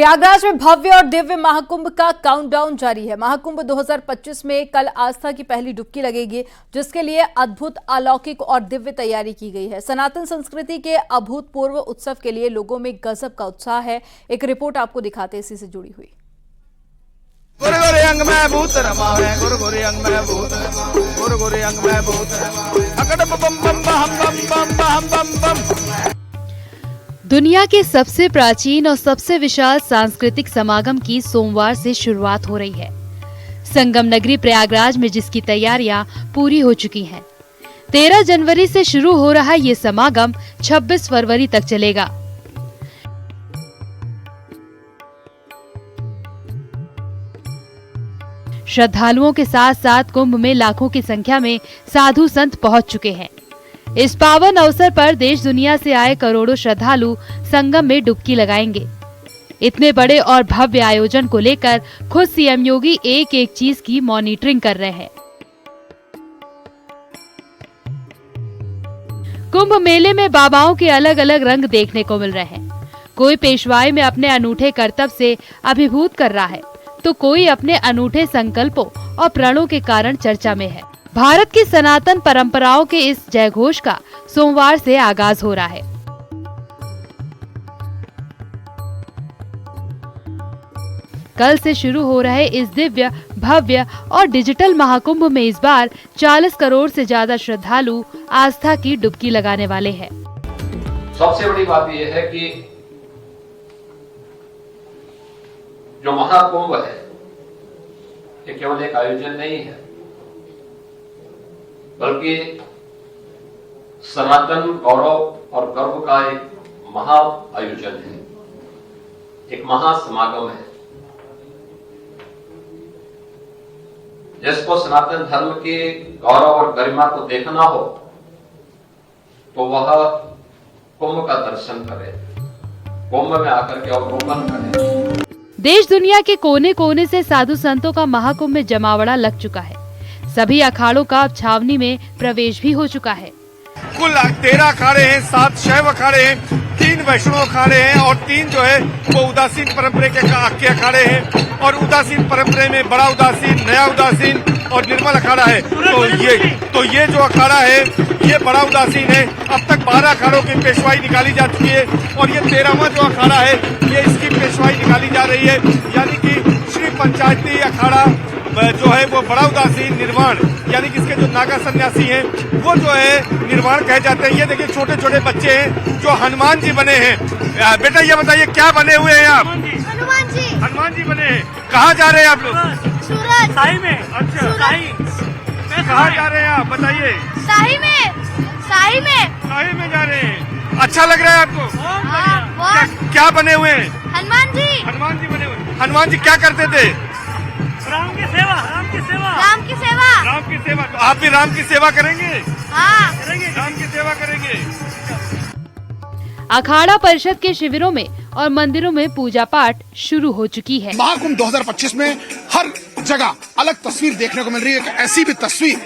प्रयागराज में भव्य और दिव्य महाकुंभ का काउंटडाउन जारी है। महाकुंभ 2025 में कल आस्था की पहली डुबकी लगेगी, जिसके लिए अद्भुत, अलौकिक और दिव्य तैयारी की गई है। सनातन संस्कृति के अभूतपूर्व उत्सव के लिए लोगों में गजब का उत्साह है। एक रिपोर्ट आपको दिखाते हैं इसी से जुड़ी हुई। गोरे गोरे अंग में भूत रमा है, गोरे गोरे अंग में भूत रमा, गोरे गोरे अंग में भूत रमा, अकड़ बम बम बम बम बम बम बम। दुनिया के सबसे प्राचीन और सबसे विशाल सांस्कृतिक समागम की सोमवार से शुरुआत हो रही है। संगम नगरी प्रयागराज में जिसकी तैयारियां पूरी हो चुकी हैं। 13 जनवरी से शुरू हो रहा ये समागम 26 फरवरी तक चलेगा। श्रद्धालुओं के साथ साथ कुंभ में लाखों की संख्या में साधु संत पहुंच चुके हैं। इस पावन अवसर पर देश दुनिया से आए करोड़ों श्रद्धालु संगम में डुबकी लगाएंगे। इतने बड़े और भव्य आयोजन को लेकर खुद सीएम योगी एक एक चीज की मॉनिटरिंग कर रहे हैं। कुंभ मेले में बाबाओं के अलग अलग रंग देखने को मिल रहे हैं। कोई पेशवाई में अपने अनूठे कर्तव्य से अभिभूत कर रहा है, तो कोई अपने अनूठे संकल्पों और प्रणों के कारण चर्चा में है। भारत की सनातन परंपराओं के इस जयघोष का सोमवार से आगाज हो रहा है। कल से शुरू हो रहे इस दिव्य, भव्य और डिजिटल महाकुंभ में इस बार 40 करोड़ से ज्यादा श्रद्धालु आस्था की डुबकी लगाने वाले हैं। सबसे बड़ी बात यह है कि जो महाकुंभ है ये केवल एक आयोजन नहीं है, बल्कि सनातन गौरव और गर्व का एक महा आयोजन है, एक महासमागम है। जिसको सनातन धर्म के गौरव और गरिमा को देखना हो तो वह कुंभ का दर्शन करे, कुंभ में आकर के अवलोकन करे। देश दुनिया के कोने कोने से साधु संतों का महाकुंभ में जमावड़ा लग चुका है। सभी अखाड़ों का अब छावनी में प्रवेश भी हो चुका है। कुल 13 अखाड़े हैं, 7 शैव अखाड़े हैं, 3 वैष्णव अखाड़े हैं और 3 जो है वो उदासीन परंपरा के अखाड़े हैं। और उदासीन परंपरा में बड़ा उदासीन, नया उदासीन और निर्मल अखाड़ा है। तो ये जो अखाड़ा है ये बड़ा उदासीन है। अब तक 12 अखाड़ों की पेशवाई निकाली जा चुकी है और ये 13वां जो अखाड़ा है ये इसकी पेशवाई निकाली जा रही है। यानी कि श्री पंचायती अखाड़ा जो है वो बड़ा उदासीन निर्वाण, यानी कि इसके जो नागा सन्यासी हैं वो जो है निर्वाण कहे जाते हैं। ये देखिए छोटे छोटे बच्चे हैं जो हनुमान जी बने हैं। बेटा ये बताइए क्या बने हुए हैं आप? हनुमान जी बने हैं। कहाँ जा रहे हैं आप लोग? सूरत शाही में। अच्छा कहाँ जा रहे हैं आप बताइए? शाही में जा रहे हैं। अच्छा लग रहा है आपको? क्या बने हुए हैं? हनुमान जी बने हुए। हनुमान जी क्या करते थे? राम की सेवा। तो आप भी राम की सेवा करेंगे? हाँ करेंगे, राम की सेवा करेंगे। अखाड़ा परिषद के शिविरों में और मंदिरों में पूजा पाठ शुरू हो चुकी है। महाकुंभ 2025 में हर जगह अलग तस्वीर देखने को मिल रही है। एक ऐसी भी तस्वीर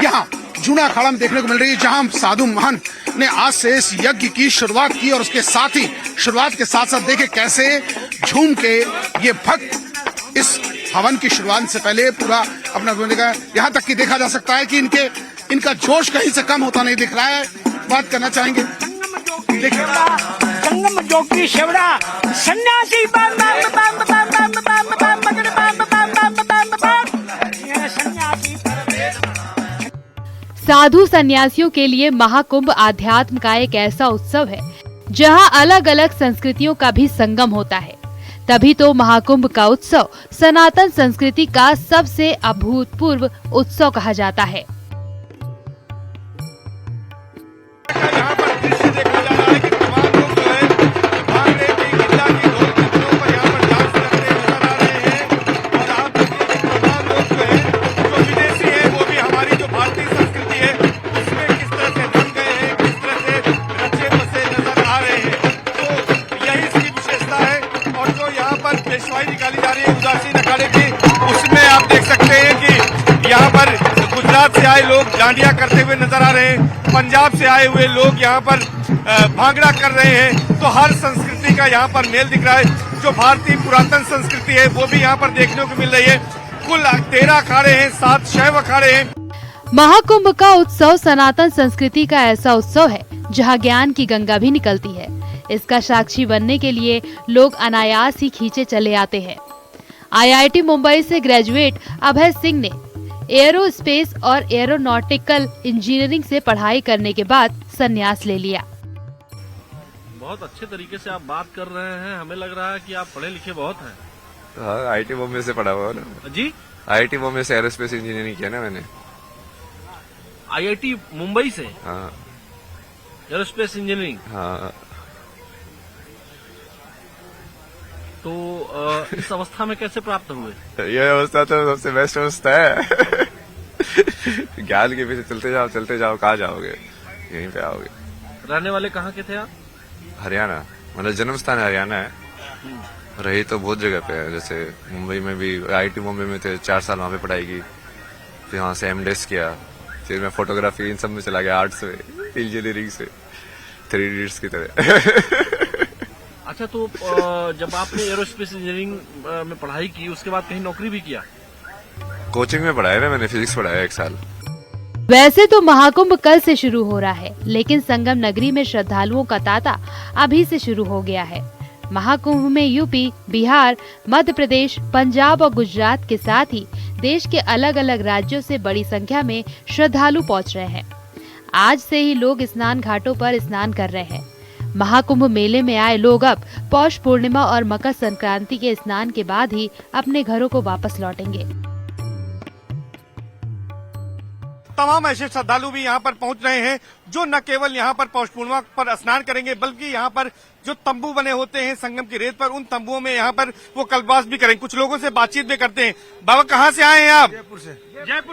यहाँ जूना अखाड़ा में देखने को मिल रही है, जहाँ साधु महंत ने आज से इस यज्ञ की शुरुआत की और उसके साथ ही शुरुआत के साथ साथ देखे कैसे झूम के ये भक्त इस हवन की शुरुआत से पहले पूरा अपना का, यहाँ तक कि देखा जा सकता है कि इनका जोश कहीं से कम होता नहीं दिख रहा है। बात करना चाहेंगे संगम जोगी शिवड़ा सन्यासी साधु सन्यासियों के लिए महाकुंभ आध्यात्म का एक ऐसा उत्सव है जहां अलग अलग संस्कृतियों का भी संगम होता है। तभी तो महाकुंभ का उत्सव सनातन संस्कृति का सबसे अभूतपूर्व उत्सव कहा जाता है। यहाँ पर दृश्य देखा जा रहा है कि तमाम लोग जो है भांगड़े की, गिद्दा की, ढोल की धुनों पर यहाँ पर डांस करते नजर आ रहे हैं। और आप देखिए कि तमाम लोग जो है जो विदेशी हैं वो भी हमारी जो भारतीय संस्कृति है उसमें किस तरह से बन गए हैं, किस तरह से रचे बसे नजर आ रहे हैं। तो यही इसकी विशेषता है। और जो यहाँ पर पेशवाई निकाली जा रही है उदासीन अखाड़े की, उसमें आप देख सकते हैं कि यहाँ पर गुजरात से आए लोग डांडिया करते हुए नजर आ रहे हैं, पंजाब से आए हुए लोग यहाँ पर भांगड़ा कर रहे हैं। तो हर संस्कृति का यहाँ पर मेल दिख रहा है। जो भारतीय पुरातन संस्कृति है वो भी यहाँ पर देखने को मिल रही है। कुल 13 अखाड़े हैं, 7 शैव अखाड़े हैं। महाकुंभ का उत्सव सनातन संस्कृति का ऐसा उत्सव है जहां ज्ञान की गंगा भी निकलती है। इसका साक्षी बनने के लिए लोग अनायास ही खींचे चले आते हैं। IIT मुंबई से ग्रेजुएट अभय सिंह ने एरोस्पेस और एरोनॉटिकल इंजीनियरिंग से पढ़ाई करने के बाद संन्यास ले लिया। बहुत अच्छे तरीके से आप बात कर रहे हैं, हमें लग रहा है कि आप पढ़े लिखे बहुत हैं। हाँ, IIT मुंबई से पढ़ा हुआ ना जी। IIT मुंबई से एरोस्पेस इंजीनियरिंग किया ना मैंने। IIT मुंबई से? हाँ। Aerospace engineering? हाँ। तो इस अवस्था में कैसे प्राप्त हुए? ये अवस्था तो सबसे बेस्ट अवस्था है। ज्ञान के पीछे चलते जाओ, कहाँ जाओगे? यहीं पे आओगे। रहने वाले कहाँ के थे आप? हरियाणा, मतलब जन्म स्थान हरियाणा है, रही तो बहुत जगह पे है। जैसे मुंबई में भी IIT मुंबई में थे, 4 साल वहाँ पे पढ़ाई की, फिर वहाँ से MDes किया, फिर मैं फोटोग्राफी इन सब में चला गया, आर्ट्स में, इंजीनियरिंग से 3 इडियट्स की तरह। अच्छा, तो जब आपने एरोस्पेस इंजीनियरिंग में पढ़ाई की उसके बाद कहीं नौकरी भी किया? कोचिंग में पढ़ाया ना मैंने, फिजिक्स पढ़ाया 1 साल। वैसे तो महाकुंभ कल से शुरू हो रहा है, लेकिन संगम नगरी में श्रद्धालुओं का तांता अभी से शुरू हो गया है। महाकुंभ में यूपी, बिहार, मध्य प्रदेश, पंजाब और गुजरात के साथ ही देश के अलग अलग राज्यों से बड़ी संख्या में श्रद्धालु पहुंच रहे हैं। आज से ही लोग स्नान घाटों पर स्नान कर रहे हैं। महाकुंभ मेले में आए लोग अब पौष पूर्णिमा और मकर संक्रांति के स्नान के बाद ही अपने घरों को वापस लौटेंगे। तमाम ऐसे श्रद्धालु भी यहाँ पर पहुंच रहे हैं जो न केवल यहाँ पर पौष पूर्णिमा पर स्नान करेंगे, बल्कि यहाँ पर जो तंबू बने होते हैं संगम की रेत पर, उन तंबुओं में यहाँ पर वो कल्पवास भी करेंगे। कुछ लोगों से बातचीत भी करते हैं। बाबा, कहाँ से आए हैं आप? जयपुर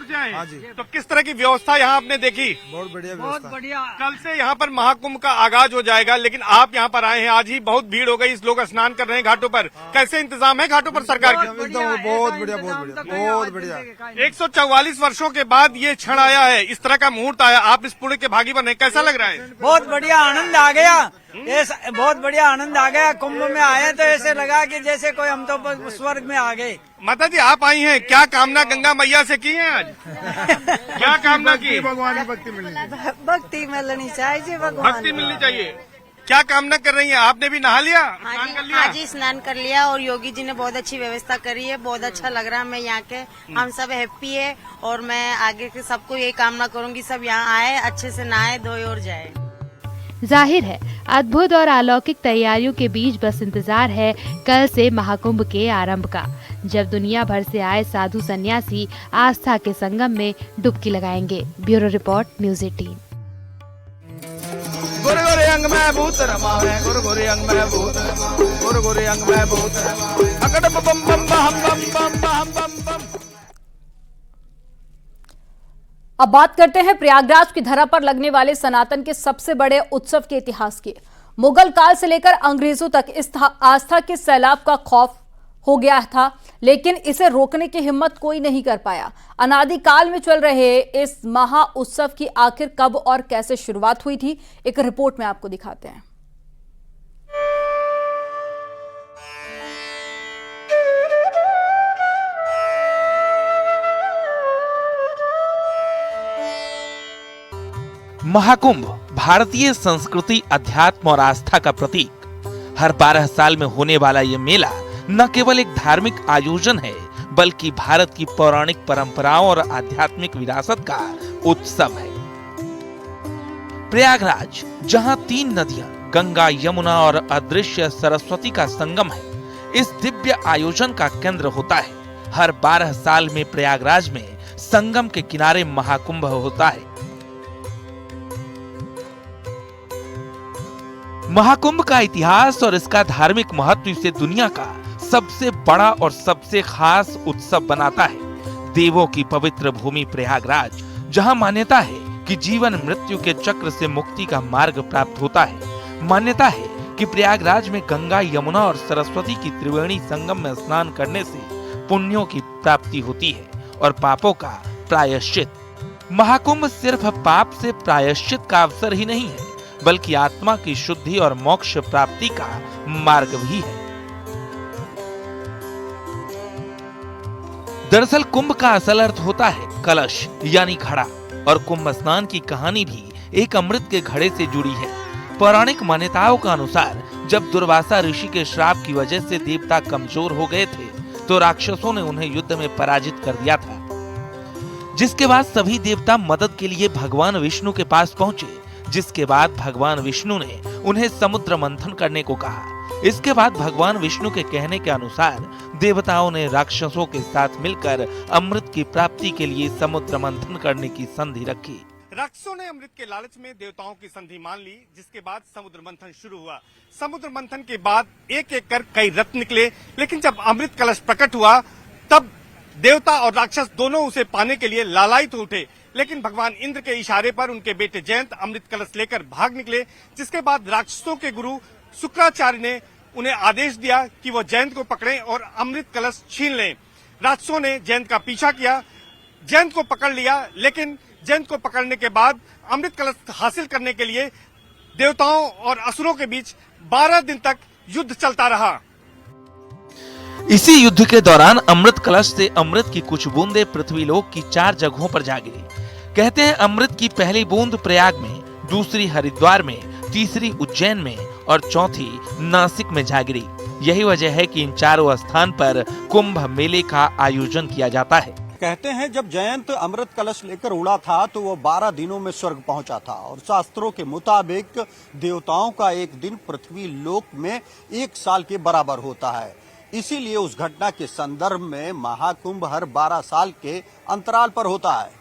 से आए हैं। हाँ जी। तो किस तरह की व्यवस्था यहाँ आपने देखी? बहुत बढ़िया, बहुत बढ़िया। कल से यहाँ पर महाकुंभ का आगाज हो जाएगा, लेकिन आप यहाँ पर आए हैं, आज ही बहुत भीड़ हो गई, इस लोग स्नान कर रहे हैं घाटों पर। कैसे इंतजाम है घाटों पर सरकार के? एकदम बहुत बढ़िया, बहुत बढ़िया। 144 वर्षों के बाद ये क्षण आया है, इस तरह का मुहूर्त आया, आप इस पुण्य के भागी बने, कैसा लग रहा है? बहुत बढ़िया आनंद आ गया। बहुत बढ़िया आनंद आ गया। कुंभ में आए तो ऐसे लगा कि जैसे कोई हम तो स्वर्ग में आ गए। माता जी, आप आई हैं, क्या कामना गंगा मैया से की है आज? क्या कामना की? भगवान की भक्ति मिलनी, भक्ति मिलनी चाहिए, भक्ति मिलनी चाहिए। क्या कामना कर रही हैं? आपने भी नहा लिया, स्नान कर लिया? हाँ जी, स्नान कर लिया और योगी जी ने बहुत अच्छी व्यवस्था करी है। बहुत अच्छा लग रहा है। मैं यहाँ के हम सब हैप्पी है और मैं आगे के सबको यही कामना करूंगी, सब यहाँ आए, अच्छे से नहाए धोए और जाए। जाहिर है अद्भुत और अलौकिक तैयारियों के बीच बस इंतजार है कल से महाकुंभ के आरंभ का, जब दुनिया भर से आए साधु सन्यासी आस्था के संगम में डुबकी लगाएंगे। Bureau report, news 18। गोरे गोरे अंग में भूत रमावे, गोरे गोरे अंग में भूत रमावे, गोरे गोरे अंग में भूत रमावे, अकड़ बम बम बम बम बम बम बम। अब बात करते हैं प्रयागराज की धरा पर लगने वाले सनातन के सबसे बड़े उत्सव के इतिहास की। मुगल काल से लेकर अंग्रेजों तक इस आस्था के सैलाब का खौफ हो गया था, लेकिन इसे रोकने की हिम्मत कोई नहीं कर पाया। अनादिकाल में चल रहे इस महा उत्सव की आखिर कब और कैसे शुरुआत हुई थी, एक रिपोर्ट में आपको दिखाते हैं। महाकुंभ भारतीय संस्कृति, अध्यात्म और आस्था का प्रतीक। हर 12 साल में होने वाला ये मेला न केवल एक धार्मिक आयोजन है, बल्कि भारत की पौराणिक परंपराओं और आध्यात्मिक विरासत का उत्सव है। प्रयागराज, जहां 3 नदियां गंगा, यमुना और अदृश्य सरस्वती का संगम है, इस दिव्य आयोजन का केंद्र होता है। हर 12 साल में प्रयागराज में संगम के किनारे महाकुंभ होता है। महाकुंभ का इतिहास और इसका धार्मिक महत्व इसे दुनिया का सबसे बड़ा और सबसे खास उत्सव बनाता है। देवों की पवित्र भूमि प्रयागराज, जहां मान्यता है कि जीवन मृत्यु के चक्र से मुक्ति का मार्ग प्राप्त होता है। मान्यता है कि प्रयागराज में गंगा, यमुना और सरस्वती की त्रिवेणी संगम में स्नान करने से पुण्यों की प्राप्ति होती है और पापों का प्रायश्चित। महाकुंभ सिर्फ पाप से प्रायश्चित का अवसर ही नहीं है, बल्कि आत्मा की शुद्धि और मोक्ष प्राप्ति का मार्ग भी है। दरअसल कुंभ का असल अर्थ होता है कलश यानी घड़ा, और कुंभ स्नान की कहानी भी एक अमृत के घड़े से जुड़ी है। पौराणिक मान्यताओं का अनुसार जब दुर्वासा ऋषि के श्राप की वजह से देवता कमजोर हो गए थे तो राक्षसों ने उन्हें युद्ध में पराजित कर दिया था, जिसके बाद सभी देवता मदद के लिए भगवान विष्णु के पास पहुंचे, जिसके बाद भगवान विष्णु ने उन्हें समुद्र मंथन करने को कहा। इसके बाद भगवान विष्णु के कहने के अनुसार देवताओं ने राक्षसों के साथ मिलकर अमृत की प्राप्ति के लिए समुद्र मंथन करने की संधि रखी। राक्षसों ने अमृत के लालच में देवताओं की संधि मान ली, जिसके बाद समुद्र मंथन शुरू हुआ। समुद्र मंथन के बाद एक एक कर कई रथ निकले, लेकिन जब अमृत कलश प्रकट हुआ तब देवता और राक्षस दोनों उसे पाने के लिए लालायित उठे, लेकिन भगवान इंद्र के इशारे पर उनके बेटे जयंत अमृत कलश लेकर भाग निकले, जिसके बाद राक्षसों के गुरु शुक्राचार्य ने उन्हें आदेश दिया कि वो जयंत को पकड़ें और अमृत कलश छीन लें। राक्षसों ने जयंत का पीछा किया, जयंत को पकड़ लिया, लेकिन जयंत को पकड़ने के बाद अमृत कलश हासिल करने के लिए देवताओं और असुरों के बीच 12 दिन तक युद्ध चलता रहा। इसी युद्ध के दौरान अमृत कलश से अमृत की कुछ बूंदें पृथ्वीलोक की 4 जगहों पर जा गिरी। कहते हैं अमृत की पहली बूंद प्रयाग में, दूसरी हरिद्वार में, तीसरी उज्जैन में और चौथी नासिक में जा गिरी। यही वजह है कि इन चारों स्थान पर कुंभ मेले का आयोजन किया जाता है। कहते हैं जब जयंत अमृत कलश लेकर उड़ा था तो वो 12 दिनों में स्वर्ग पहुंचा था, और शास्त्रों के मुताबिक देवताओं का एक दिन पृथ्वी लोक में 1 साल के बराबर होता है। इसीलिए उस घटना के संदर्भ में महाकुंभ हर 12 साल के अंतराल पर होता है।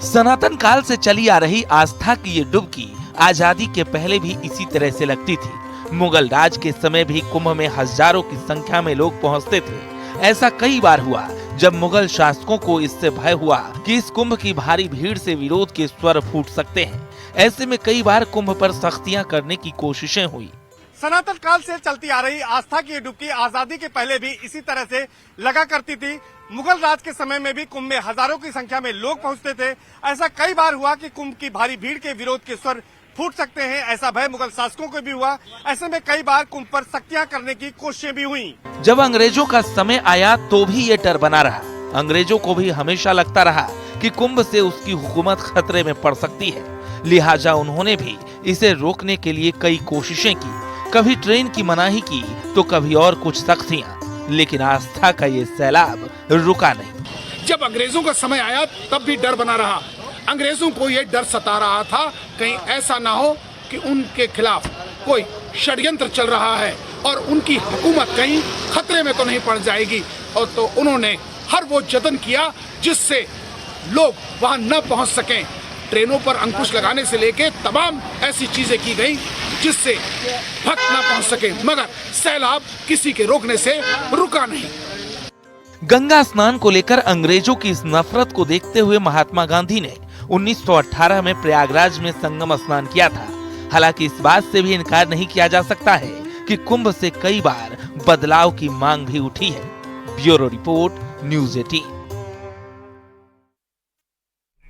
सनातन काल से चली आ रही आस्था की ये डुबकी आजादी के पहले भी इसी तरह से लगती थी। मुगल राज के समय भी कुंभ में हजारों की संख्या में लोग पहुंचते थे। ऐसा कई बार हुआ जब मुगल शासकों को इससे भय हुआ कि इस कुंभ की भारी भीड़ से विरोध के स्वर फूट सकते हैं। ऐसे में कई बार कुंभ पर सख्तियां करने की कोशिशें हुई। सनातन काल से चलती आ रही आस्था की डुबकी आजादी के पहले भी इसी तरह से लगा करती थी। मुगल राज के समय में भी कुंभ में हजारों की संख्या में लोग पहुंचते थे। ऐसा कई बार हुआ कि कुंभ की भारी भीड़ के विरोध के स्वर फूट सकते हैं। ऐसा भय मुगल शासकों को भी हुआ। ऐसे में कई बार कुंभ पर सख्तियां करने की कोशिशें भी हुई। जब अंग्रेजों का समय आया तो भी ये डर बना रहा। अंग्रेजों को भी हमेशा लगता रहा कि कुंभ से उसकी हुकूमत खतरे में पड़ सकती है, लिहाजा उन्होंने भी इसे रोकने के लिए कई कोशिशें की। कभी ट्रेन की मनाही की तो कभी और कुछ सख्तियां, लेकिन आस्था का ये सैलाब रुका नहीं। जब अंग्रेजों का समय आया तब भी डर बना रहा। अंग्रेजों को ये डर सता रहा था कहीं ऐसा ना हो कि उनके खिलाफ कोई षड्यंत्र चल रहा है और उनकी हुकूमत कहीं खतरे में तो नहीं पड़ जाएगी। और तो उन्होंने हर वो जतन किया जिससे लोग वहां न पहुंच सकें। ट्रेनों पर अंकुश लगाने से लेके तमाम ऐसी चीजें की गई जिससे भक्त न पहुंच सके, मगर सैलाब किसी के रोकने से रुका नहीं। गंगा स्नान को लेकर अंग्रेजों की इस नफरत को देखते हुए महात्मा गांधी ने 1918 में प्रयागराज में संगम स्नान किया था। हालांकि इस बात से भी इनकार नहीं किया जा सकता है कि कुंभ से कई बार बदलाव की मांग भी उठी है। Bureau report, news 18।